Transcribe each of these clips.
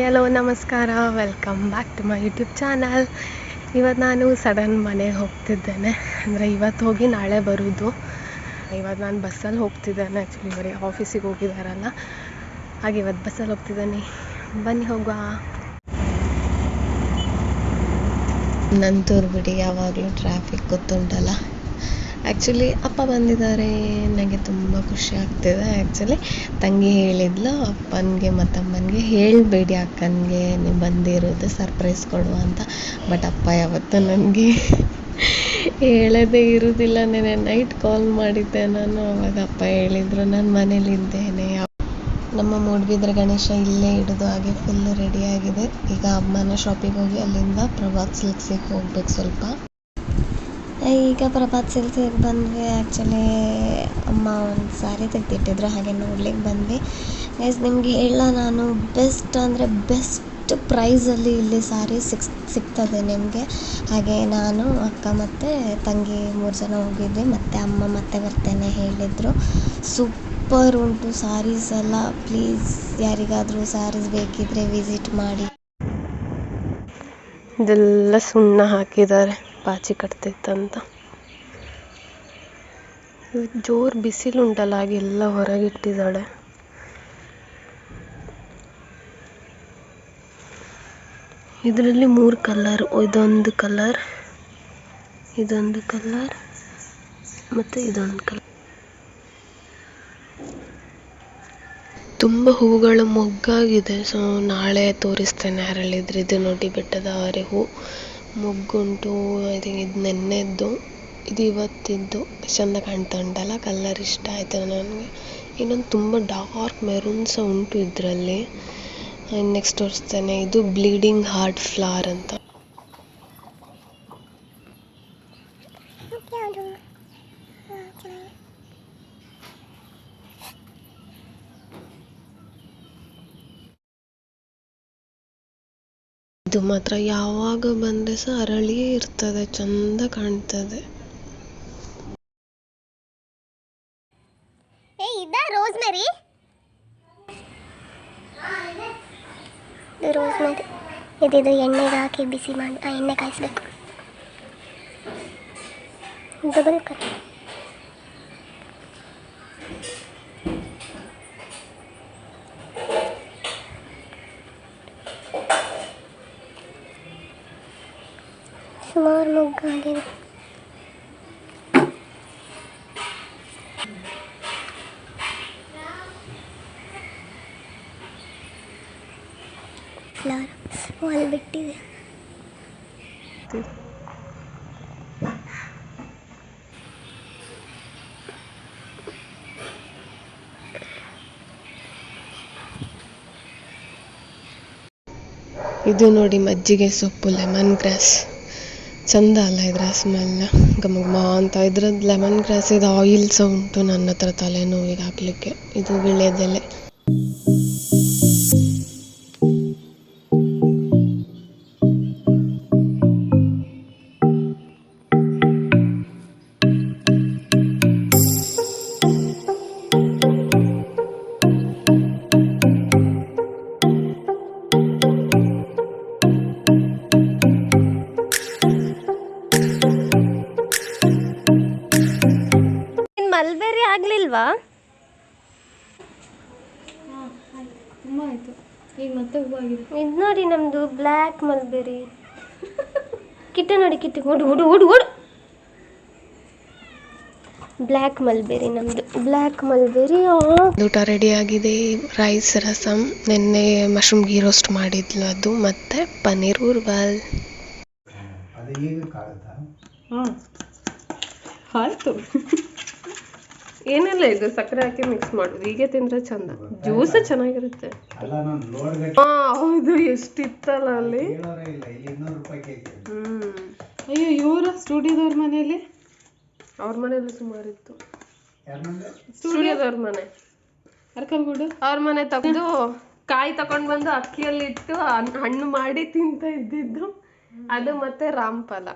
Hello ನಮಸ್ಕಾರ, welcome back to my YouTube channel. ಇವತ್ತು ನಾನು ಸಡನ್ ಮನೆಗೆ ಹೋಗ್ತಿದ್ದೇನೆ. ಅಂದರೆ ಇವತ್ತು ಹೋಗಿ ನಾಳೆ ಬರೋದು. ಇವತ್ತು ನಾನು ಬಸ್ಸಲ್ಲಿ ಹೋಗ್ತಿದ್ದೇನೆ. ಆ್ಯಕ್ಚುಲಿ ಇವರೇ ಆಫೀಸಿಗೆ ಹೋಗಿದ್ದಾರಲ್ಲ, ಹಾಗೆ ಇವತ್ತು ಬಸ್ಸಲ್ಲಿ ಹೋಗ್ತಿದ್ದೇನೆ. ಬನ್ನಿ ಹೋಗುವ. ನಂತೂರು ಬಿಡಿ, ಯಾವಾಗಲೂ ಟ್ರಾಫಿಕ್ ಗೊತ್ತುಂಟಲ್ಲ. ಆ್ಯಕ್ಚುಲಿ ಅಪ್ಪ ಬಂದಿದ್ದಾರೆ, ನನಗೆ ತುಂಬ ಖುಷಿ ಆಗ್ತಿದೆ. ಆ್ಯಕ್ಚುಲಿ ತಂಗಿ ಹೇಳಿದ್ಲು ಅಪ್ಪನಿಗೆ ಮತ್ತು ಅಮ್ಮನಿಗೆ ಹೇಳಬೇಡಿ ಅಕ್ಕನಿಗೆ ನೀವು ಬಂದಿರೋದು, ಸರ್ಪ್ರೈಸ್ ಕೊಡುವ ಅಂತ. ಬಟ್ ಅಪ್ಪ ಯಾವತ್ತೂ ನನಗೆ ಹೇಳೋದೇ ಇರೋದಿಲ್ಲ. ನೆನೆ ನೈಟ್ ಕಾಲ್ ಮಾಡಿದ್ದೆ ನಾನು, ಅವಾಗ ಅಪ್ಪ ಹೇಳಿದರು ನಾನು ಮನೇಲಿದ್ದೇನೆ. ನಮ್ಮ ಮೂಡುಬಿದ್ರೆ ಗಣೇಶ ಇಲ್ಲೇ ಇಡೋದು, ಹಾಗೆ ಫುಲ್ಲು ರೆಡಿಯಾಗಿದೆ. ಈಗ ಅಮ್ಮನ ಶಾಪಿಗೆ ಹೋಗಿ ಅಲ್ಲಿಂದ ಪ್ರಭಾತ್ ಸಿಲ್ಕ್ಸಿಗೆ ಹೋಗ್ಬೇಕು ಸ್ವಲ್ಪ. ಈಗ ಪ್ರಭಾತ್ ಸಿಲ್ಕ್ಸಿಗೆ ಬಂದ್ವಿ. ಆ್ಯಕ್ಚುಲಿ ಅಮ್ಮ ಒಂದು ಸ್ಯಾರಿ ತೆಗೆದಿಟ್ಟಿದ್ರು, ಹಾಗೆ ನೋಡ್ಲಿಕ್ಕೆ ಬಂದ್ವಿ. ಗೈಸ್ ನಿಮಗೆ ಹೇಳ, ನಾನು ಬೆಸ್ಟ್ ಅಂದರೆ ಬೆಸ್ಟ್ ಪ್ರೈಸಲ್ಲಿ ಇಲ್ಲಿ ಸ್ಯಾರಿ ಸಿಗ್ತದೆ ನಿಮಗೆ. ಹಾಗೆ ನಾನು ಅಕ್ಕ ಮತ್ತು ತಂಗಿ 3 ಜನ ಹೋಗಿದ್ವಿ, ಮತ್ತು ಅಮ್ಮ ಮತ್ತೆ ಬರ್ತೇನೆ ಹೇಳಿದರು. ಸೂಪರ್ ಉಂಟು ಸ್ಯಾರೀಸ್ ಎಲ್ಲ. ಪ್ಲೀಸ್ ಯಾರಿಗಾದರೂ ಸ್ಯಾರೀಸ್ ಬೇಕಿದ್ದರೆ ವಿಸಿಟ್ ಮಾಡಿ. ಇದೆಲ್ಲ ಸುಣ್ಣ ಹಾಕಿದ್ದಾರೆ, ಪಾಚಿ ಕಟ್ತಿತ್ತಂತ. ಜೋರು ಬಿಸಿಲುಂಟಲ್ಲ, ಹಾಗೆಲ್ಲ ಹೊರಗಿಟ್ಟಿದ್ದಾಳೆ. ಇದರಲ್ಲಿ 3 ಕಲರ್, ಇದೊಂದು ಕಲರ್, ಇದೊಂದು ಕಲರ್ ಮತ್ತು ಇದೊಂದು ಕಲರ್. ತುಂಬ ಹೂಗಳು ಮೊಗ್ಗಾಗಿದೆ. ಸೊ ನಾಳೆ ತೋರಿಸ್ತೇನೆ ಯಾರಲ್ಲಿದ್ರೆ. ಇದು ನೋಡಿ ಬೆಟ್ಟದ ಆರೆ ಹೂ ಮೊಗ್ಗುಂಟು. ಐ ಥಿಂಕ್ ಇದು ನೆನ್ನೆದ್ದು, ಇದು ಇವತ್ತಿದ್ದು. ಚೆಂದ ಕಾಣ್ತಾ ಉಂಟಲ್ಲ, ಕಲರ್ ಇಷ್ಟ ಆಯಿತು ನನಗೆ. ಇನ್ನೊಂದು ತುಂಬ ಡಾರ್ಕ್ ಮೆರೂನ್ ಸಹ ಉಂಟು ಇದರಲ್ಲಿ. ನೆಕ್ಸ್ಟ್ ತೋರಿಸ್ತೇನೆ. ಇದು ಬ್ಲೀಡಿಂಗ್ ಹಾರ್ಟ್ ಫ್ಲವರ್ ಅಂತ. ಇದು ಮಾತ್ರ ಯಾವಾಗ ಬಂದರೆ ಸಹ ಅರಳಿಯೇ ಇರ್ತದೆ, ಚಂದ ಕಾಣ್ತದೆ. ರೋಸ್ಮೆರಿ ಇದು ಎಣ್ಣೆಗೆ ಹಾಕಿ ಬಿಸಿ ಮಾಡಿ ಎಣ್ಣೆ ಕಾಯಿಸ್ಬೇಕು. ಡಬಲ್ ಕಟ್ ಸುಮಾರು ಮೊಗ್ಗಾಗಿದೆ. ಫ್ಲವರ್ ವಾಲ್ ಬಿಟ್ಟಿದೆ. ಇದು ನೋಡಿ ಮಜ್ಜಿಗೆ ಸೊಪ್ಪು, ಲೆಮನ್ ಗ್ರಾಸ್. ಚಂದ ಅಲ್ಲ ಇದರ ಸ್ಮೆಲ್, ಘಮ ಘಮ ಅಂತ. ಇದ್ರದ್ದು ಲೆಮನ್ ಗ್ರಾಸ್ ಇದು ಆಯಿಲ್ ಸಹ ಉಂಟು ನನ್ನ ಹತ್ರ ತಲೆನೋವಿಗೆ ಹಾಕಲಿಕ್ಕೆ. ಇದು ವೀಳ್ಯದೆಲೆ. ಮಲ್ಬೆರಿ ಆಗ್ಲಿಲ್ವಾ? ಇದು ನೋಡಿ ನಮ್ದು ಬ್ಲ್ಯಾಕ್ ಮಲ್ಬೆರಿ. ಕಿಟ್ಟ ನೋಡಿ, ಕಿಟ್ಟ ಓಡು ಓಡು ಓಡು ಓಡು. ಬ್ಲ್ಯಾಕ್ ಮಲ್ಬೆರಿ ನಮ್ದು, ಬ್ಲ್ಯಾಕ್ ಮಲ್ಬೆರಿ. ಊಟ ರೆಡಿ ಆಗಿದೆ. ರೈಸ್, ರಸಮ್, ನೆನ್ನೆ ಮಶ್ರೂಮ್ ಗೀ ರೋಸ್ಟ್ ಮಾಡಿದ್ಲು ಅದು, ಮತ್ತೆ ಪನ್ನೀರ್ ಉರ್ಬಲ್. ಆಯ್ತು. ಏನಿಲ್ಲ, ಇದು ಸಕ್ಕರೆ ಹಾಕಿ ಮಿಕ್ಸ್ ಮಾಡೋದು. ಹೀಗೆ ತಿಂದ್ರೆ ಚಂದ, ಜ್ಯೂಸ್ ಚೆನ್ನಾಗಿರುತ್ತೆ. ಹೌದು, ಎಷ್ಟಿತ್ತಲ್ಲ ಅಲ್ಲಿ. ಅಯ್ಯೋ, ಇವರ ಸ್ಟುಡಿಯೋದವ್ರ ಮನೆಯಲ್ಲಿ, ಅವ್ರ ಮನೆಯಲ್ಲಿ ಸುಮಾರಿತ್ತು. ಸ್ಟುಡಿಯೋದವ್ರ ಮನೆ ಅರ್ಕಲ್ಗೂಡು, ಅವ್ರ ಮನೆ ತೆಗೆದು ಕಾಯಿ ತಕೊಂಡ್ ಬಂದು ಅಕ್ಕಿಯಲ್ಲಿ ಇಟ್ಟು ಹಣ್ಣು ಮಾಡಿ ತಿಂತ ಇದ್ದಿದ್ದು ಅದು. ಮತ್ತೆ ರಾಮಫಲ,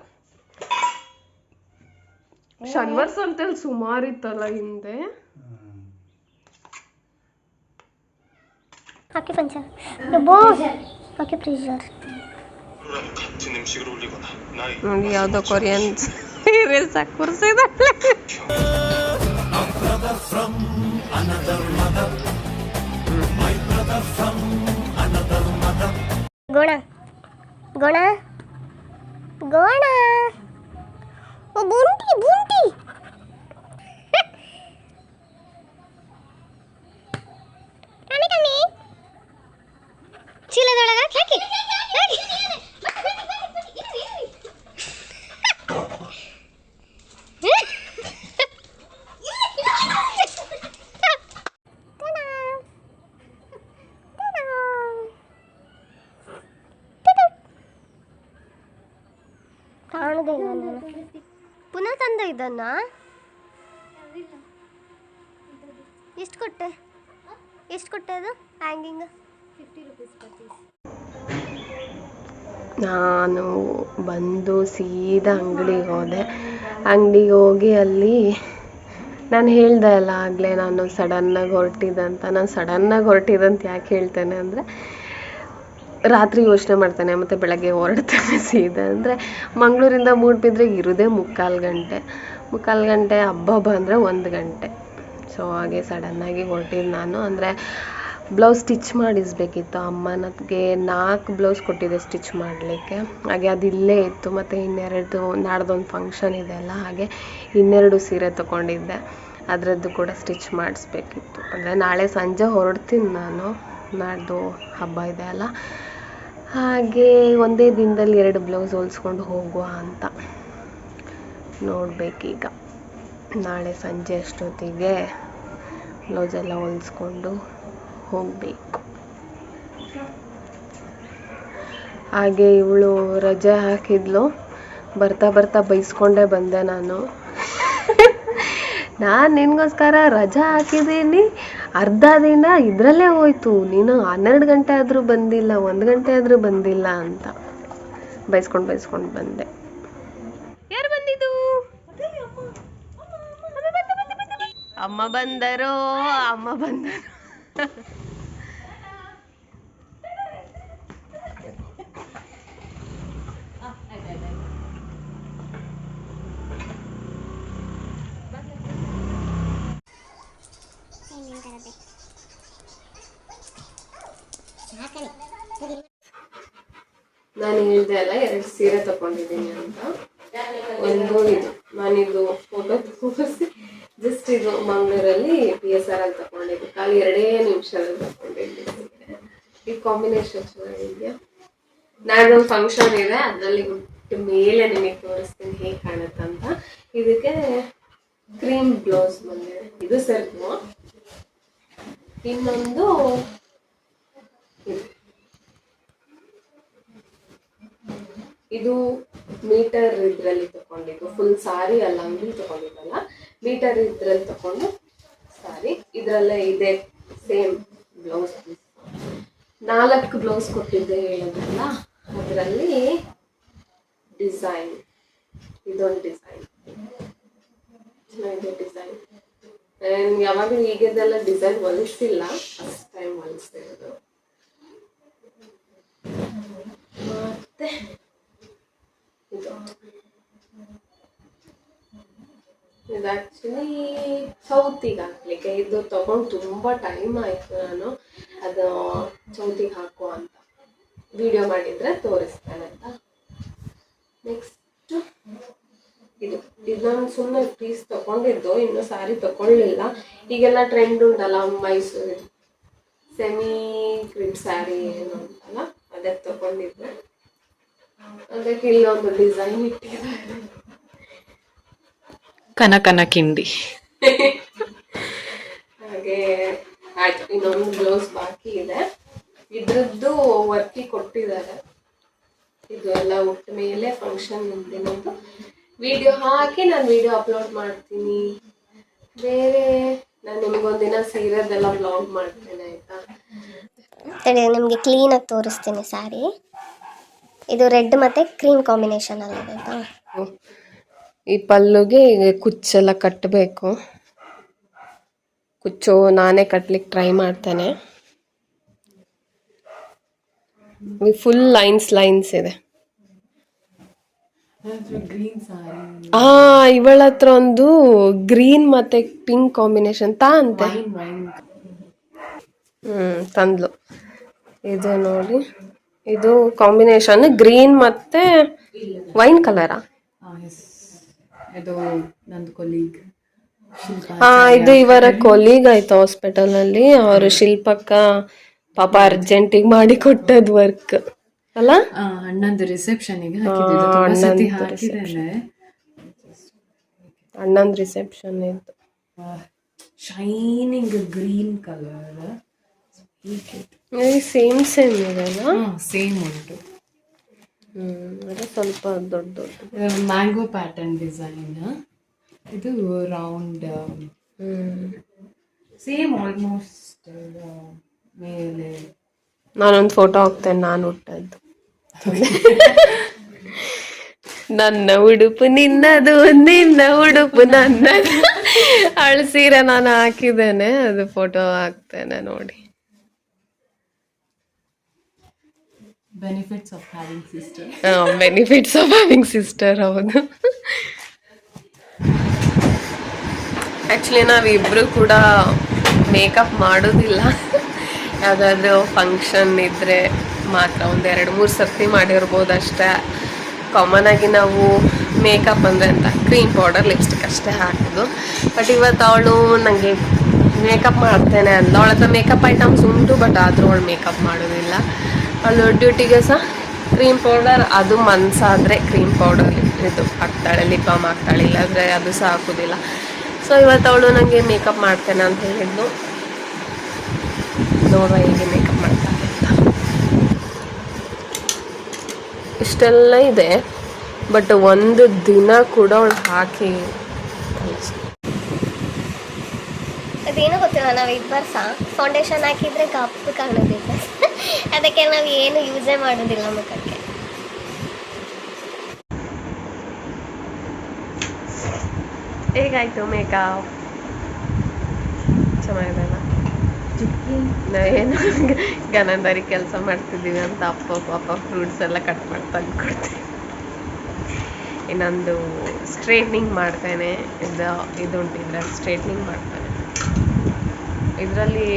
ಶನ್ವರ್ಸ್ ಅಂತೇಳಿ ಸುಮಾರಿತ್ತಲ್ಲ ಹಿಂದೆ. ಹಾಕಿ ಪಂಚ ಓಕೆ ಪ್ರೀಸರ್. ನೋಡಿ ಯಾವುದೋ ಕೊರಿಯನ್ ರೀಲ್ಸ್ ಕೂರಿಸಿದಾಳೆ. ಗೋಣ ಗೋಣ ಗೋಣ ಓ ಬುಂಟಿ ಬುಂಟಿ. ಚೀಲದೊಳಗ ಹಾಕಿ ಕಾಣುದೇ ಇಲ್ಲ ನಾನು. ಪುನಃ ತಂದ ಇದನ್ನ ಎಷ್ಟು ಕೊಟ್ಟೆ? ಎಷ್ಟು ಕೊಟ್ಟೆ ಅದು ಹ್ಯಾಂಗಿಂಗ್? 50 rupees per piece. ನಾನು ಬಂದು ಸೀದಾ ಅಂಗಡಿಗೆ ಹೋದೆ. ಅಂಗಡಿಗೆ ಹೋಗಿ ಅಲ್ಲಿ ನಾನು ಹೇಳ್ದೆ ಅಲ್ಲ ಆಗಲೇ ನಾನು ಸಡನ್ನಾಗಿ ಹೊರಟಿದ್ದಂತ. ನಾನು ಸಡನ್ನಾಗಿ ಹೊರಟಿದ್ದಂತ ಯಾಕೆ ಹೇಳ್ತೇನೆ ಅಂದರೆ, ರಾತ್ರಿ ಯೋಚನೆ ಮಾಡ್ತೇನೆ ಮತ್ತು ಬೆಳಗ್ಗೆ ಹೊರಡ್ತೇನೆ ಸೀದಾ. ಅಂದರೆ ಮಂಗಳೂರಿಂದ ಮೂಡ್ಬಿದ್ರೆಗೆ ಇರೋದೇ 3/4 ಗಂಟೆ, ಹಬ್ಬ ಬಂದರೆ 1 ಗಂಟೆ. ಸೊ ಹಾಗೆ ಸಡನ್ನಾಗಿ ಹೊರಟಿದ್ದು ನಾನು. ಅಂದರೆ ಬ್ಲೌಸ್ ಸ್ಟಿಚ್ ಮಾಡಿಸ್ಬೇಕಿತ್ತು. ಅಮ್ಮನಿಗೆ 4 ಬ್ಲೌಸ್ ಕೊಟ್ಟಿದ್ದೆ ಸ್ಟಿಚ್ ಮಾಡಲಿಕ್ಕೆ. ಹಾಗೆ ಅದು ಇಲ್ಲೇ ಇತ್ತು. ಮತ್ತು ಇನ್ನೆರಡು ನಾಡ್ದೊಂದು ಫಂಕ್ಷನ್ ಇದೆ ಅಲ್ಲ, ಹಾಗೆ 2 ಸೀರೆ ತೊಗೊಂಡಿದ್ದೆ. ಅದರದ್ದು ಕೂಡ ಸ್ಟಿಚ್ ಮಾಡಿಸ್ಬೇಕಿತ್ತು. ಅಂದರೆ ನಾಳೆ ಸಂಜೆ ಹೊರಡ್ತೀನಿ ನಾನು, ನಾಡ್ದು ಹಬ್ಬ ಇದೆ ಅಲ್ಲ. ಹಾಗೆ ಒಂದೇ ದಿನದಲ್ಲಿ 2 ಬ್ಲೌಸ್ ಹೊಲಿಸ್ಕೊಂಡು ಹೋಗುವ ಅಂತ ನೋಡಬೇಕೀಗ. ನಾಳೆ ಸಂಜೆ ಅಷ್ಟೊತ್ತಿಗೆ ಬ್ಲೌಸೆಲ್ಲ ಹೊಲಿಸ್ಕೊಂಡು ಹೋಗಬೇಕು. ಹಾಗೆ ಇವಳು ರಜೆ ಹಾಕಿದ್ಲು. ಬರ್ತಾ ಬರ್ತಾ ಬೈಸ್ಕೊಂಡೇ ಬಂದೆ ನಾನು. ನಾನು ನಿನಗೋಸ್ಕರ ರಜಾ ಹಾಕಿದ್ದೀನಿ, ಅರ್ಧ ದಿನ ಇದರಲ್ಲೇ ಹೋಯ್ತು, ನೀನು 12 ಗಂಟೆ ಆದರೂ ಬಂದಿಲ್ಲ, 1 ಗಂಟೆ ಆದರೂ ಬಂದಿಲ್ಲ ಅಂತ ಬೈಸ್ಕೊಂಡು ಬಂದೆ. ಯಾರು ಬಂದಿದ್ದು? ಅಮ್ಮ ಬಂದರು. ನಾನು ಹೇಳ್ದೆ ಅಲ್ಲ 2 ಸೀರೆ ತಗೊಂಡಿದ್ದೀನಿ ಅಂತ. ಒಂದು ಇದು ನಾನಿದು ಫೋಟೋ ತೋರಿಸಿ ಜಸ್ಟ್ ಇದು ಮಂಗಳೂರಲ್ಲಿ PSR ಅಲ್ಲಿ ತಗೊಂಡಿದ್ದು. ಖಾಲಿ 2 ನಿಮಿಷದಲ್ಲಿ ತಗೊಂಡಿದ್ದೀನಿ. ಈ ಕಾಂಬಿನೇಷನ್ ಚೆನ್ನಾಗಿದೆಯಾ? ನಾನು ಫಂಕ್ಷನ್ ಇದೆ, ಅದರಲ್ಲಿ ಬಿಟ್ಟು ಮೇಲೆ ನಿಮಗೆ ತೋರಿಸ್ತೀನಿ ಹೇಗೆ ಕಾಣುತ್ತಂತ. ಇದಕ್ಕೆ ಕ್ರೀಮ್ ಬ್ಲೌಸ್ ಬಂದಿದೆ. ಇದು ಸರ್ಕು. ಇನ್ನೊಂದು ಇದು ಮೀಟರ್ ಇದ್ರಲ್ಲಿ ತಗೊಂಡಿದ್ದು. ಫುಲ್ ಸಾರಿ ಅಲ್ಲ, ಅಂಗಡಿ ತಗೊಂಡಿದ್ದಲ್ಲ, ಮೀಟರ್ ಇದ್ರಲ್ಲಿ ತಗೊಂಡು ಸಾರಿ. ಇದರಲ್ಲೇ ಇದೆ ಸೇಮ್ ಬ್ಲೌಸ್. 4 ಬ್ಲೌಸ್ ಕೊಟ್ಟಿದ್ದೆ ಹೇಳಿದ್ರಲ್ಲ, ಅದರಲ್ಲಿ ಡಿಸೈನ್, ಇದೊಂದು ಡಿಸೈನ್ ಚೆನ್ನಾಗಿದೆ. ಡಿಸೈನ್ ಯಾವಾಗಲೂ ಈಗದೆಲ್ಲ ಡಿಸೈನ್ ಹೊಲಿಸಿಲ್ಲ, ಫಸ್ಟ್ ಟೈಮ್ ಹೊಲಿಸ್ತಿರೋದು. ಮತ್ತೆ ಇದು ಆ್ಯಕ್ಚುಲಿ ಚೌತಿಗೆ ಹಾಕ್ಲಿಕ್ಕೆ. ಇದು ತಗೊಂಡು ತುಂಬ ಟೈಮ್ ಆಯಿತು. ನಾನು ಅದು ಚೌತಿಗೆ ಹಾಕುವ ಅಂತ ವಿಡಿಯೋ ಮಾಡಿದರೆ ತೋರಿಸ್ತೇನೆ ಅಂತ. ನೆಕ್ಸ್ಟು ಇದು ನಾನು ಸುಮ್ಮನೆ ಪೀಸ್ ತಗೊಂಡಿದ್ದು, ಇನ್ನು ಸಾರಿ ತಗೊಳ್ಳಿಲ್ಲ. ಈಗೆಲ್ಲ ಟ್ರೆಂಡ್ ಉಂಟಲ್ಲ ಮೈಸೂರು ಸೆಮಿ ಕ್ರಿಪ್ ಸ್ಯಾರಿ ಏನು ಅಂತಲ್ಲ, ಅದಕ್ಕೆ ತಗೊಂಡಿದ್ದೆ. ಅದಕ್ಕೆ ಇಲ್ಲೊಂದು ಡಿಸೈನ್ ಇಟ್ಟಿದ್ದಾರೆ, ಕನಕನ ಕಿಂಡಿ. ಹಾಗೆ ಆಯ್ತು. ಇನ್ನೊಂದು ಬ್ಲೌಸ್ ಬಾಕಿ ಇದೆ. ಇದ್ರದ್ದು ವರ್ಕಿ ಕೊಟ್ಟಿದ್ದಾರೆ. ಇದು ಎಲ್ಲ ಉಟ್ಟ ಮೇಲೆ ಫಂಕ್ಷನ್ ಮುಂದಿನದ್ದು ವಿಡಿಯೋ ಹಾಕಿ ನಾನು ವಿಡಿಯೋ ಅಪ್ಲೋಡ್ ಮಾಡ್ತೀನಿ. ಬೇರೆ ನಾನು ನಿಮಗೊಂದಿನ ಸೀರೆದೆಲ್ಲ ಬ್ಲಾಗ್ ಮಾಡ್ತೇನೆ ಆಯ್ತಾ. ನಿಮಗೆ ಕ್ಲೀನಾಗಿ ತೋರಿಸ್ತೀನಿ ಸ್ಯಾರಿ. ಇದು ರೆಡ್ ಮತ್ತು ಕ್ರೀಮ್ ಕಾಂಬಿನೇಷನ್ ಅಲ್ಲ ಆಯಿತಾ. ಈ ಪಲ್ಲುಗೆ ಕುಚ್ಚೆಲ್ಲ ಕಟ್ಟಬೇಕು. ಕುಚ್ಚು ನಾನೇ ಕಟ್ಲಿಕ್ಕೆ ಟ್ರೈ ಮಾಡ್ತೇನೆ. ಫುಲ್ ಲೈನ್ಸ್ ಇದೆ. ಗ್ರೀನ್ ಸಾರಿ, ಇವಳ ಹತ್ರ ಒಂದು ಗ್ರೀನ್ ಮತ್ತೆ ಪಿಂಕ್ ಕಾಂಬಿನೇಷನ್ ಅಂತೆ. ತಂದ್ಲು. ಇದು ನೋಡಿ, ಇದು ಕಾಂಬಿನೇಷನ್ ಗ್ರೀನ್ ಮತ್ತೆ ವೈನ್ ಕಲರಾ? ಇದು ನಂದು ಕೊಲೀಗ್ ಇದು ಇವರ ಕೊಲೀಗ್ ಆಯ್ತು ಹಾಸ್ಪಿಟಲ್ ಅಲ್ಲಿ. ಅವರು ಶಿಲ್ಪಕ್ಕ ಪಾಪ ಅರ್ಜೆಂಟಿಗೆ ಮಾಡಿ ಕೊಟ್ಟದ್ ವರ್ಕ್ ಅಲ್ಲ. ಅಣ್ಣಂದು ರಿಸೆಪ್ಷನ್ಗೆ ಅಣ್ಣಂದ್ ರಿಸೆಪ್ಷನ್ ಇತ್ತು. ಶೈನಿಂಗ್ ಗ್ರೀನ್ ಕಲರ್, ಸೇಮ್ ಇದೆಲ್ಲ. ಸೇಮ್ ಉಂಟು. ಅದು ಸ್ವಲ್ಪ ದೊಡ್ಡ ಮ್ಯಾಂಗೋ ಪ್ಯಾಟರ್ನ್ ಡಿಸೈನ್. ಇದು ರೌಂಡ್, ಸೇಮ್ ಆಲ್ಮೋಸ್ಟ್. ಮೇಲೆ ನಾನೊಂದು ಫೋಟೋ ಹಾಕ್ತೇನೆ, ನಾನು ಹುಟ್ಟದ್ದು. ನನ್ನ ಉಡುಪು ನಿನ್ನದು, ನಿನ್ನ ಉಡುಪು ನನ್ನದು. ಅವಳು ಸೀರೆ ನಾನು ಹಾಕಿದ್ದೇನೆ, ಅದು ಫೋಟೋ ಹಾಕ್ತೇನೆ ನೋಡಿ. Benefits of having sister. Benefits of having sister, ಹೌದು. ಆ್ಯಕ್ಚುಲಿ ನಾವಿಬ್ರು ಕೂಡ ಮೇಕಪ್ ಮಾಡೋದಿಲ್ಲ. ಯಾವುದಾದ್ರೂ ಫಂಕ್ಷನ್ ಇದ್ದರೆ ಮಾತ್ರ 1-2-3 ಸರ್ತಿ ಮಾಡಿರ್ಬೋದು ಅಷ್ಟೇ. ಕಾಮನ್ ಆಗಿ ನಾವು ಮೇಕಪ್ ಅಂದರೆ ಅಂತ ಕ್ರೀಮ್ ಪೌಡರ್, ಲಿಪ್ಸ್ಟಿಕ್ ಅಷ್ಟೇ ಹಾಕೋದು. ಬಟ್ ಇವತ್ತು ಅವಳು ನನಗೆ ಮೇಕಪ್ ಮಾಡ್ತೇನೆ ಅಂದ. ಅವಳ ಹತ್ರ ಮೇಕಪ್ ಐಟಮ್ಸ್ ಉಂಟು, ಬಟ್ ಆದರೂ ಅವಳು ಮೇಕಪ್ ಮಾಡೋದಿಲ್ಲ. ಅವಳು ಡ್ಯೂಟಿಗೆ ಸಹ ಕ್ರೀಮ್ ಪೌಡರ್, ಅದು ಮನ್ಸಾದರೆ ಕ್ರೀಮ್ ಪೌಡರ್ ಇದು ಹಾಕ್ತಾಳೆ, ಲಿಪ್ ಬಾಮ್ ಹಾಕ್ತಾಳೆ, ಇಲ್ಲಾಂದರೆ ಅದು ಸಹ ಹಾಕೋದಿಲ್ಲ. ಸೊ ಇವತ್ತು ಅವಳು ನನಗೆ ಮೇಕಪ್ ಮಾಡ್ತೇನೆ ಅಂತ ಹೇಳಿದ್ಲು. ನೋಡುವ ಹೇಗೆ ಮೇಕಪ್ ಮಾಡ್ತಾಳೆ ಅಂತ. ಇಷ್ಟೆಲ್ಲ ಇದೆ, ಬಟ್ ಒಂದು ದಿನ ಕೂಡ ಅವಳು ಹಾಕಿ ಅದೇನೋ ಗೊತ್ತಿಲ್ಲ, ನಾವು ಇಬ್ಬರು ಸಹ ಫೌಂಡೇಶನ್ ಹಾಕಿದರೆ ಕಪ್ಪು ಕಾಣೋದಿಲ್ಲ. ಅದಕ್ಕೆ ನಾವು ಏನು ಯೂಸೇ ಮಾಡೋದಿಲ್ಲ ಮುಖಕ್ಕೆ. ಹೇಗಾಯ್ತು ಮೇಕಪ್? ಚೆನ್ನಾಗಿದೆಲ್ಲ. ನಾವೇನು ಗನಂದರಿ ಕೆಲಸ ಮಾಡ್ತಿದ್ದೀವಿ ಅಂತ ಅಪ್ಪ ಫ್ರೂಟ್ಸ್ ಎಲ್ಲ ಕಟ್ ಮಾಡಿ ತಂದು ಕೊಡ್ತೀವಿ. ಇನ್ನೊಂದು ಸ್ಟ್ರೇಟ್ನಿಂಗ್ ಮಾಡ್ತೇನೆ. ಇದು ಉಂಟಿದ್ರೆ ಸ್ಟ್ರೇಟ್ನಿಂಗ್ ಮಾಡ್ತೇನೆ. ಇದರಲ್ಲಿ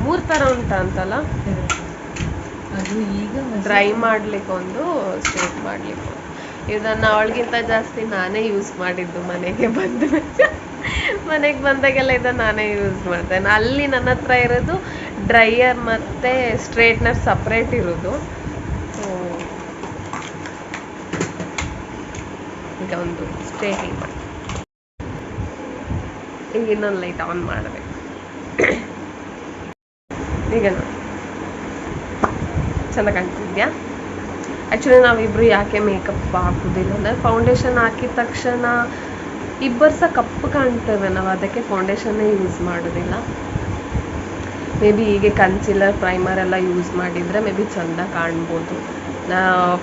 3 ಥರ ಉಂಟಂತಲ್ಲ. ಅದು ಈಗ ಡ್ರೈ ಮಾಡ್ಲಿಕ್ಕೆ ಒಂದು, ಸ್ಟ್ರೇಟ್ ಮಾಡ್ಲಿಕ್ಕೆ ಒಂದು. ಇದನ್ನು ಅವಳಿಗಿಂತ ಜಾಸ್ತಿ ನಾನೇ ಯೂಸ್ ಮಾಡಿದ್ದು ಮನೆಗೆ ಬಂದಾಗೆಲ್ಲ ಇದನ್ನು ನಾನೇ ಯೂಸ್ ಮಾಡ್ತೇನೆ. ಅಲ್ಲಿ ನನ್ನ ಹತ್ರ ಇರೋದು ಡ್ರೈಯರ್ ಮತ್ತು ಸ್ಟ್ರೇಟ್ನರ್ ಸಪ್ರೇಟ್ ಇರೋದು. ಈಗ ಒಂದು ಸ್ಟ್ರೇಟಿಂಗ್ ಮಾಡಿ, ಈಗ ಇನ್ನೊಂದು ಲೈಟ್ ಆನ್ ಮಾಡಬೇಕು. ಈಗ ನೋಡಿ ಚೆಂದ ಕಾಣ್ತಿದ್ಯಾ? ಆ್ಯಕ್ಚುಲಿ ನಾವಿಬ್ಬರು ಯಾಕೆ ಮೇಕಪ್ ಹಾಕೋದಿಲ್ಲ ಅಂದರೆ, ಫೌಂಡೇಶನ್ ಹಾಕಿದ ತಕ್ಷಣ ಇಬ್ಬರು ಸಹ ಕಪ್ಪು ಕಾಣ್ತೇವೆ ನಾವು, ಅದಕ್ಕೆ ಫೌಂಡೇಶನ್ನೇ ಯೂಸ್ ಮಾಡೋದಿಲ್ಲ. ಮೇ ಬಿ ಹೀಗೆ ಕನ್ಸಿಲರ್, ಪ್ರೈಮರ್ ಎಲ್ಲ ಯೂಸ್ ಮಾಡಿದರೆ ಮೇ ಬಿ ಚೆಂದ ಕಾಣ್ಬೋದು.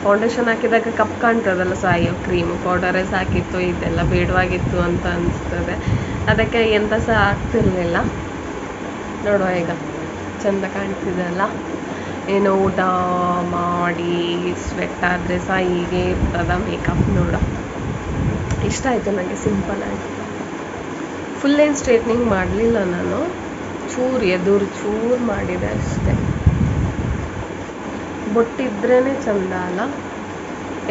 ಫೌಂಡೇಶನ್ ಹಾಕಿದಾಗ ಕಪ್ಪು ಕಾಣ್ತದಲ್ಲ, ಸೊ ಅಯ್ಯೋ ಕ್ರೀಮು ಪೌಡರೇ ಸಾಕಿತ್ತು, ಇದೆಲ್ಲ ಬೇಡವಾಗಿತ್ತು ಅಂತ ಅನಿಸ್ತದೆ. ಅದಕ್ಕೆ ಎಂತ ಸಹ ಆಗ್ತಿರ್ಲಿಲ್ಲ. ನೋಡುವ ಈಗ ಚೆಂದ ಕಾಣ್ತಿದೆ ಅಲ್ಲ. ಏನೋ ಊಟ ಮಾಡಿ ಸ್ವೆಟ್ ಆದರೆ ಸಹ ಹೀಗೆ ಇರ್ತದ ಮೇಕಪ್. ನೋಡೋ ಇಷ್ಟ ಆಯಿತು ನನಗೆ, ಸಿಂಪಲ್ ಆಗಿ. ಫುಲ್ ಏನು ಸ್ಟ್ರೇಟ್ನಿಂಗ್ ಮಾಡಲಿಲ್ಲ ನಾನು, ಚೂರು ಎದುರು ಚೂರು ಮಾಡಿದೆ ಅಷ್ಟೇ. ಬೊಟ್ಟಿದ್ರೇ ಚೆಂದ ಅಲ್ಲ.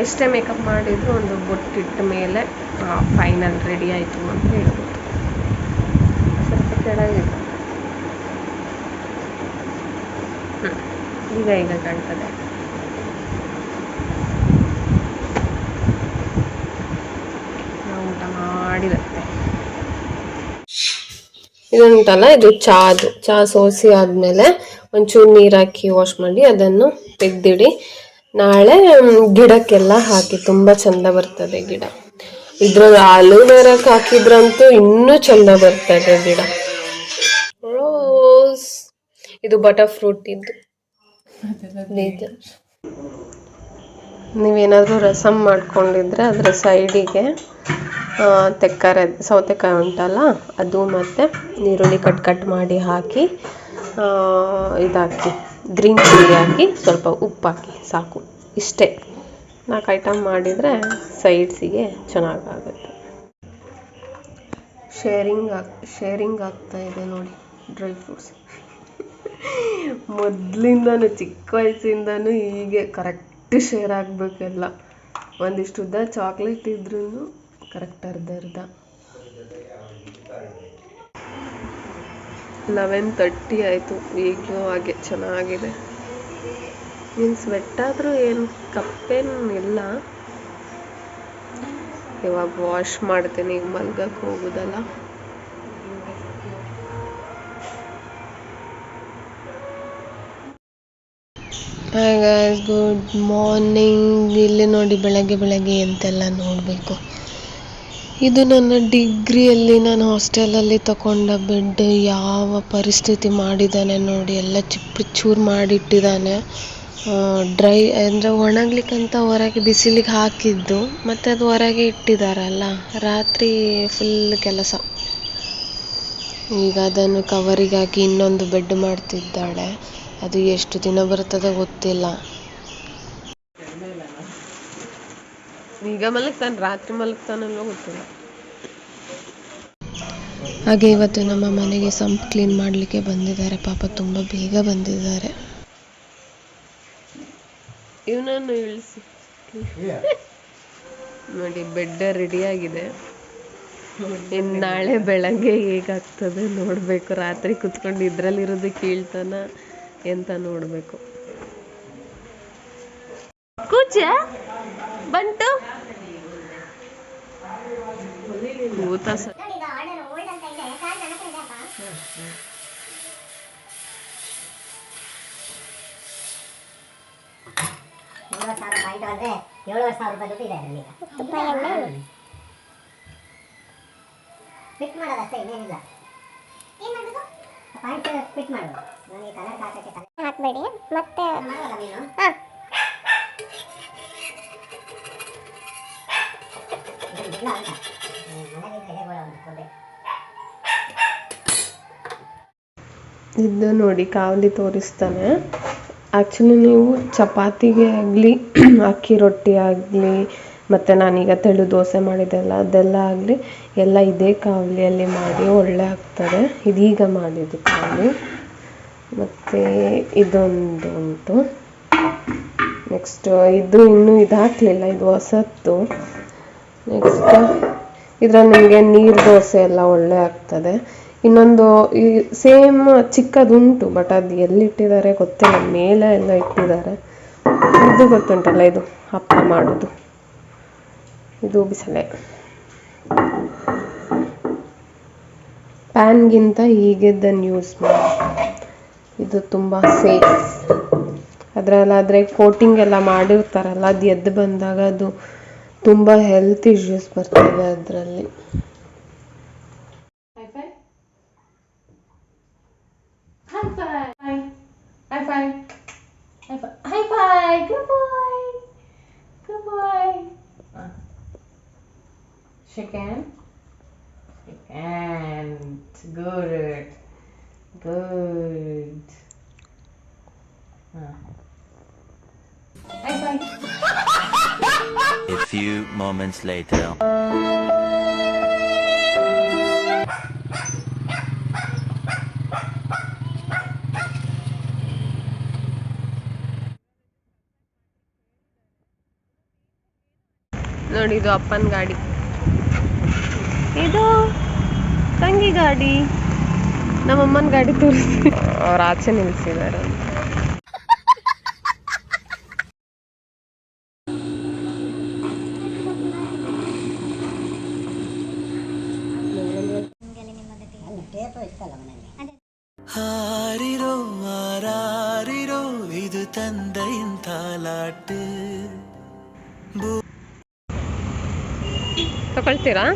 ಎಷ್ಟೇ ಮೇಕಪ್ ಮಾಡಿದರೂ ಒಂದು ಬೊಟ್ಟಿಟ್ಟ ಮೇಲೆ ಫೈನಲ್ ರೆಡಿ ಆಯಿತು ಅಂತ ಹೇಳ್ಬೋದು. ಸ್ವಲ್ಪ ಕೆಳಗಿದೆ. ಈಗ ಕಾಣ್ತದೆ. ನಾವು ಊಟ ಮಾಡಿ ಬರ್ತೇವೆ. ಇದುಂಟಲ್ಲ, ಇದು ಚಹಾ ಸೋಸಿ ಆದಮೇಲೆ ಒಂಚೂರು ನೀರು ಹಾಕಿ ವಾಶ್ ಮಾಡಿ ಅದನ್ನು ತೆಗೆದಿಡಿ. ನಾಳೆ ಗಿಡಕ್ಕೆಲ್ಲ ಹಾಕಿ, ತುಂಬ ಚೆಂದ ಬರ್ತದೆ ಗಿಡ. ಇದ್ರಲ್ಲಿ ಅಲೋವೆರಾಕ್ಕೆ ಹಾಕಿದ್ರಂತೂ ಇನ್ನೂ ಚೆಂದ ಬರ್ತದೆ ಗಿಡ. ರೋಸ್, ಇದು ಬಟರ್ ಫ್ರೂಟ್ ಇದ್ದು. ನೀವೇನಾದರೂ ರಸಮ್ ಮಾಡ್ಕೊಂಡಿದ್ರೆ ಅದರ ಸೈಡಿಗೆ ಸೌತೆಕಾಯಿ ಉಂಟಲ್ಲ ಅದು, ಮತ್ತು ಈರುಳ್ಳಿ ಕಟ್ ಮಾಡಿ ಹಾಕಿ, ಇದಾಕಿ ಗ್ರೀನ್ ಚಿಲ್ಲಿ ಹಾಕಿ ಸ್ವಲ್ಪ ಉಪ್ಪು ಹಾಕಿ ಸಾಕು, ಇಷ್ಟೇ. 4 ಐಟಮ್ ಮಾಡಿದರೆ ಸೈಡ್ಸಿಗೆ ಚೆನ್ನಾಗಾಗುತ್ತೆ. ಶೇರಿಂಗ್ ಆಗ್ತಾ ಇದೆ ನೋಡಿ ಡ್ರೈ ಫ್ರೂಟ್ಸ್. ಮೊದಲಿಂದನೂ ಚಿಕ್ಕ ವಯಸ್ಸಿಂದನೂ ಹೀಗೆ ಕರೆಕ್ಟ್ ಶೇರ್ ಆಗಬೇಕೆಲ್ಲ. ಒಂದಿಷ್ಟು ಉದ್ದ ಚಾಕ್ಲೇಟ್ ಇದ್ರೂ ಕರೆಕ್ಟ್ ಅರ್ಧ 11:30 ಆಯಿತು. ಈಗಲೂ ಹಾಗೆ ಚೆನ್ನಾಗಿದೆ. ನೀನು ಸ್ವೆಟ್ ಆದರೂ ಏನು ಕಪ್ಪೇನು ಇಲ್ಲ. ಇವಾಗ ವಾಶ್ ಮಾಡ್ತೀನಿ, ಈಗ ಮಲ್ಗಕ್ಕೆ ಹೋಗೋದಲ್ಲ. Hi guys, good morning. ಇಲ್ಲಿ ನೋಡಿ ಬೆಳಗ್ಗೆ ಎಂತೆಲ್ಲ ನೋಡಬೇಕು. ಇದು ನನ್ನ ಡಿಗ್ರಿಯಲ್ಲಿ ನಾನು ಹಾಸ್ಟೆಲಲ್ಲಿ ತಗೊಂಡ ಬೆಡ್. ಯಾವ ಪರಿಸ್ಥಿತಿ ಮಾಡಿದ್ದಾನೆ ನೋಡಿ, ಎಲ್ಲ ಚೂರು ಮಾಡಿಟ್ಟಿದ್ದಾನೆ. ಡ್ರೈ ಅಂದರೆ ಒಣಗ್ಲಿಕ್ಕಂತ ಹೊರಗೆ ಬಿಸಿಲಿಗೆ ಹಾಕಿದ್ದು, ಮತ್ತು ಅದು ಹೊರಗೆ ಇಟ್ಟಿದ್ದಾರಲ್ಲ, ರಾತ್ರಿ ಫುಲ್ ಕೆಲಸ. ಈಗ ಅದನ್ನು ಕವರಿಗೆ ಹಾಕಿ ಇನ್ನೊಂದು ಬೆಡ್ ಮಾಡ್ತಿದ್ದಾಳೆ. ಅದು ಎಷ್ಟು ದಿನ ಬರ್ತದೆ ಗೊತ್ತಿಲ್ಲ. ಈಗ ಮಲಗ್ತಾನೆ, ರಾತ್ರಿ ಮಲಗ್ತಾನಲ್ಲೋ ಗೊತ್ತಿಲ್ಲ. ಹಾಗೆ ಇವತ್ತು ನಮ್ಮ ಮನೆಗೆ ಸಂಪ್ ಕ್ಲೀನ್ ಮಾಡಲಿಕ್ಕೆ ಬಂದಿದ್ದಾರೆ. ಪಾಪ ತುಂಬ ಬೇಗ ಬಂದಿದ್ದಾರೆ. ಇವನನ್ನು ಇಳಿಸಿ ನೋಡಿ, ಬೆಡ್ ರೆಡಿಯಾಗಿದೆ. ಇನ್ನು ನಾಳೆ ಬೆಳಗ್ಗೆ ಹೇಗಾಗ್ತದೆ ನೋಡಬೇಕು. ರಾತ್ರಿ ಕುತ್ಕೊಂಡು ಇದ್ರಲ್ಲಿರೋದು ಕೀಳ್ತಾನ ಎಂತ ನೋಡಬೇಕು. ಕೂಚ ಬಂತು ಊತ ಫಿಟ್ ಮಾಡೋದಷ್ಟೇ, ಇನ್ನೇನಿಲ್ಲ. ಪಾಯಿಂಟ್ ಫಿಟ್ ಮಾಡು. ಹಾಕ್ಬೇಡಿ ಮತ್ತೆ. ಹಾಂ, ಇದು ನೋಡಿ ಕಾವಲಿ ತೋರಿಸ್ತಾನೆ. ಆ್ಯಕ್ಚುಲಿ ನೀವು ಚಪಾತಿಗೆ ಆಗಲಿ, ಅಕ್ಕಿ ರೊಟ್ಟಿ ಆಗಲಿ, ಮತ್ತು ನಾನೀಗ ತೆಳು ದೋಸೆ ಮಾಡಿದ್ದೆಲ್ಲ ಅದೆಲ್ಲ ಆಗಲಿ ಎಲ್ಲ ಇದೇ ಕಾವಲಿಯಲ್ಲಿ ಮಾಡಿ ಒಳ್ಳೆ ಆಗ್ತದೆ. ಇದೀಗ ಮಾಡಿದ್ದು ಕಾವಲಿ. ಮತ್ತು ಇದೊಂದು ಉಂಟು. ನೆಕ್ಸ್ಟ್ ಇದು ಇನ್ನೂ ಇದು ಹಾಕಲಿಲ್ಲ, ಇದು ಹೊಸತ್ತು. ನೆಕ್ಸ್ಟ್ ಇದರಲ್ಲಿ ನಿಮಗೆ ನೀರು ದೋಸೆ ಎಲ್ಲ ಒಳ್ಳೆ ಆಗ್ತದೆ. ಇನ್ನೊಂದು ಈ ಸೇಮ್ ಚಿಕ್ಕದುಂಟು, ಬಟ್ ಅದು ಎಲ್ಲಿಟ್ಟಿದ್ದಾರೆ ಗೊತ್ತಿಲ್ಲ, ಮೇಲೆ ಎಲ್ಲ ಇಟ್ಟಿದ್ದಾರೆ. ಇದು ಗೊತ್ತುಂಟಲ್ಲ, ಇದು ಹಪ್ಪ ಮಾಡೋದು, ಇದು ಬಿಸಲೆ. ಪ್ಯಾನ್ಗಿಂತ ಹೀಗೆದ್ದನ್ನು ಯೂಸ್ ಮಾಡಿ, ಇದು ತುಂಬ ಸೇಫ್. ಅದರಲ್ಲಾದರೆ ಕೋಟಿಂಗ್ ಎಲ್ಲ ಮಾಡಿರ್ತಾರಲ್ಲ, ಅದು ಎದ್ದು ಬಂದಾಗ ಅದು ತುಂಬ ಹೆಲ್ತ್ ಇಶ್ಯೂಸ್ ಬರ್ತದೆ ಅದರಲ್ಲಿ. Shake hand. Good. High five. A few moments later. ನೋಡಿ, ಇದು ಅಪ್ಪನ ಗಾಡಿ, ಇದು ತಂಗಿ ಗಾಡಿ. ನಮ್ಮಮ್ಮನ ಗಾಡಿ ತೋರಿಸಿ ಅವ್ರು ಆಚೆ ನಿಲ್ಸಿದ್ದಾರೆ. ಹಾರಿರೋ ಆರಾರಿರೋ ಇದು ತಂದೆயின் ತಾಲಾட்டு. ತಗೊಳ್ತೀರಾ?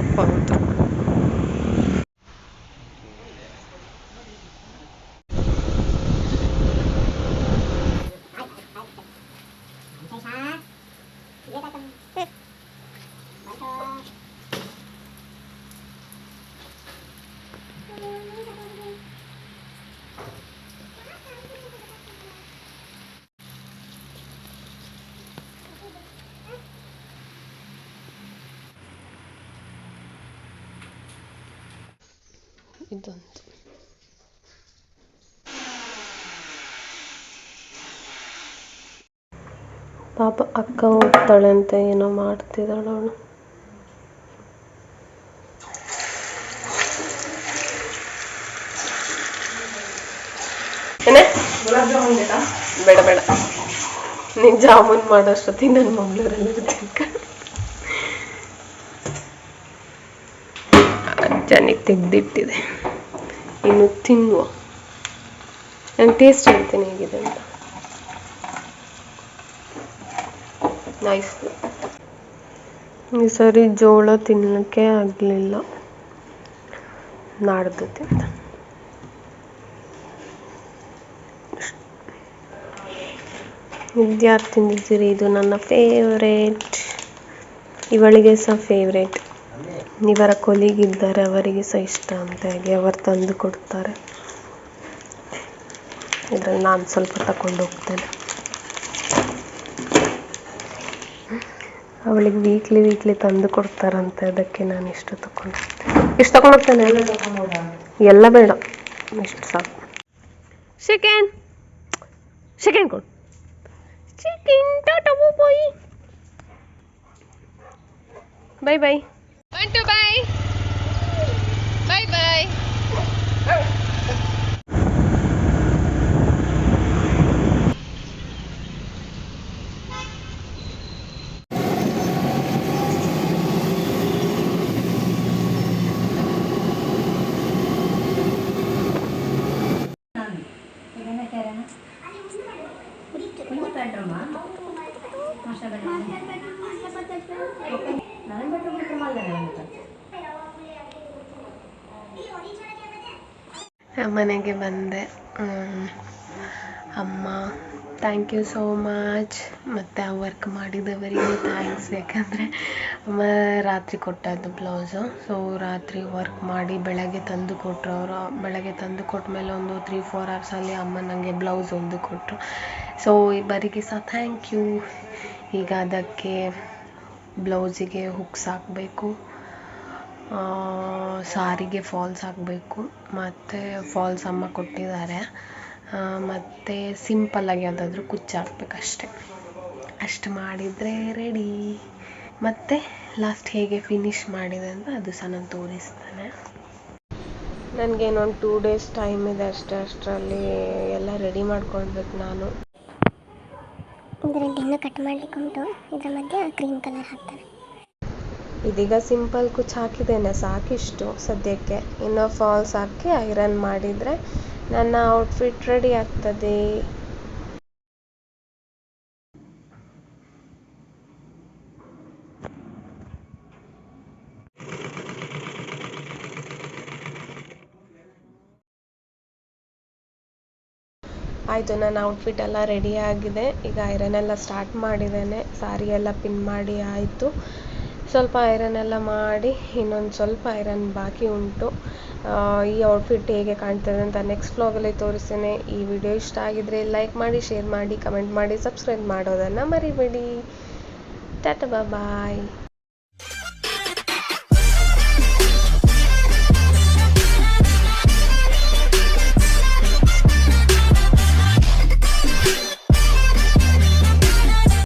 ಅಪ್ಪ ಅಂತ. ಇದೊಂದು ಪಾಪ ಅಕ್ಕ ಹೋಗ್ತಾಳೆ ಅಂತ ಏನೋ ಮಾಡ್ತಿದ್ದಾಳು ಅವಳು. ಏನೇ ಬೇಡ ಬೇಡ, ನೀನು ಜಾಮೂನ್ ಮಾಡೋಷ್ಟೊತ್ತಿಗೆ ನನ್ನ ಮಂಗಳೂರಲ್ಲಿ ಅಜ್ಜನಿಗೆ ತೆಗ್ದಿಟ್ಟಿದೆ, ಇನ್ನು ತಿನ್ನುವ. ನಾನು ಟೇಸ್ಟ್ ಹೇಳ್ತೀನಿ ಹೇಗಿದೆ ಅಂತ. ನೈಸ್. ಈ ಸರಿ ಜೋಳ ತಿನ್ನಲಿಕ್ಕೆ ಆಗಲಿಲ್ಲ, ನಾಡ್ದು ತಿಂದ. ಇದ್ಯಾರು ತಿಂದಿದ್ದೀರಿ? ಇದು ನನ್ನ ಫೇವ್ರೇಟ್, ಇವಳಿಗೆ ಸಹ ಫೇವ್ರೇಟ್. ಇವರ ಕೊಲಿಗಿದ್ದಾರೆ, ಅವರಿಗೆ ಸಹ ಇಷ್ಟ ಅಂತ ಹೇಗೆ ಅವರು ತಂದು ಕೊಡ್ತಾರೆ. ಇದರಲ್ಲಿ ನಾನು ಸ್ವಲ್ಪ ತಗೊಂಡು ಹೋಗ್ತೇನೆ. ಅವಳಿಗೆ ವೀಕ್ಲಿ ತಂದು ಕೊಡ್ತಾರಂತೆ, ಅದಕ್ಕೆ ನಾನು ಇಷ್ಟು ತಗೊಂಡು ಇಷ್ಟು ತಗೊಂಡು ಹೋಗ್ತೇನೆ. ಎಲ್ಲ ಬೇಡ, ಇಷ್ಟು ಸಾಕು. ಚಿಕನ್ ಕೊಡು. ಚಿಕನ್ ಟಾಟಾ ಬಾಯ್ ಬಾಯ್ ಬಾಯ್. 1 2 bye. Bye bye. ಮನೆಗೆ ಬಂದೆ. ಅಮ್ಮ ಥ್ಯಾಂಕ್ ಯು ಸೋ ಮಚ್. ಮತ್ತು ಆ ವರ್ಕ್ ಮಾಡಿದವರಿಗೆ ಥ್ಯಾಂಕ್ಸ್. ಯಾಕಂದರೆ ಅಮ್ಮ ರಾತ್ರಿ ಕೊಟ್ಟದ್ದು ಬ್ಲೌಸು. ಸೊ ರಾತ್ರಿ ವರ್ಕ್ ಮಾಡಿ ಬೆಳಗ್ಗೆ ತಂದು ಕೊಟ್ಟರು ಅವರು. ಬೆಳಗ್ಗೆ ತಂದು ಕೊಟ್ಟ ಮೇಲೆ ಒಂದು 3-4 ಅವರ್ಸಲ್ಲಿ ಅಮ್ಮ ನನಗೆ ಬ್ಲೌಸ್ ಒಂದು ಕೊಟ್ಟರು. ಸೊ ಇಬ್ಬರಿಗೆ ಸಹ ಥ್ಯಾಂಕ್ ಯು. ಈಗ ಅದಕ್ಕೆ ಬ್ಲೌಸಿಗೆ ಹುಕ್ಸ್ ಹಾಕಬೇಕು, ಸಾರಿಗೆ ಫಾಲ್ಸ್ ಹಾಕಬೇಕು, ಮತ್ತು ಫಾಲ್ಸ್ ಅಮ್ಮ ಕೊಟ್ಟಿದ್ದಾರೆ. ಮತ್ತು ಸಿಂಪಲ್ಲಾಗಿ ಯಾವುದಾದ್ರೂ ಕುಚ್ಚು ಹಾಕ್ಬೇಕಷ್ಟೆ. ಅಷ್ಟು ಮಾಡಿದರೆ ರೆಡಿ. ಮತ್ತು ಲಾಸ್ಟ್ ಹೇಗೆ ಫಿನಿಶ್ ಮಾಡಿದೆ ಅಂತ ಅದು ಸಹ ನಾನು ತೋರಿಸ್ತೇನೆ. ನನಗೇನೊಂದು 2 days ಟೈಮ್ ಇದೆ ಅಷ್ಟೇ. ಅಷ್ಟರಲ್ಲಿ ಎಲ್ಲ ರೆಡಿ ಮಾಡ್ಕೊಳ್ಬೇಕು ನಾನು. ಇದರಲ್ಲಿ ಇನ್ನೂ ಕಟ್ ಮಾಡಲಿಕ್ಕೆ ಉಂಟು. ಇದರ ಮಧ್ಯೆ ಕ್ರೀಮ್ ಕಲರ್ ಹಾಕ್ತಾರೆ. ಇದೀಗ ಸಿಂಪಲ್ ಕುಚ್ಚು ಹಾಕಿದ್ದೇನೆ, ಸಾಕಿಷ್ಟು ಸದ್ಯಕ್ಕೆ. ಇನ್ನು ಫಾಲ್ಸ್ ಹಾಕಿ ಐರನ್ ಮಾಡಿದರೆ ನನ್ನ ಔಟ್ಫಿಟ್ ರೆಡಿ ಆಗ್ತದೆ. ಆಯಿತು, ನನ್ನ ಔಟ್ಫಿಟ್ ಎಲ್ಲ ರೆಡಿ ಆಗಿದೆ. ಈಗ ಐರನ್ ಎಲ್ಲ ಸ್ಟಾರ್ಟ್ ಮಾಡಿದ್ದೇನೆ. ಸಾರಿ ಎಲ್ಲ ಪಿನ್ ಮಾಡಿ ಆಯಿತು. ಸ್ವಲ್ಪ ಐರನ್ ಎಲ್ಲ ಮಾಡಿ ಇನ್ನೊಂದು ಸ್ವಲ್ಪ ಐರನ್ ಬಾಕಿ ಉಂಟು. ಈ ಔಟ್ಫಿಟ್ ಹೇಗೆ ಕಾಣ್ತದೆ ಅಂತ ನೆಕ್ಸ್ಟ್ ವ್ಲಾಗಲ್ಲಿ ತೋರಿಸ್ತೇನೆ. ಈ ವಿಡಿಯೋ ಇಷ್ಟ ಆಗಿದ್ರೆ ಲೈಕ್ ಮಾಡಿ, ಶೇರ್ ಮಾಡಿ, ಕಮೆಂಟ್ ಮಾಡಿ, ಸಬ್ಸ್ಕ್ರೈಬ್ ಮಾಡೋದನ್ನು ಮರಿಬೇಡಿ. ಟಾಟಾ ಬಾಯ್.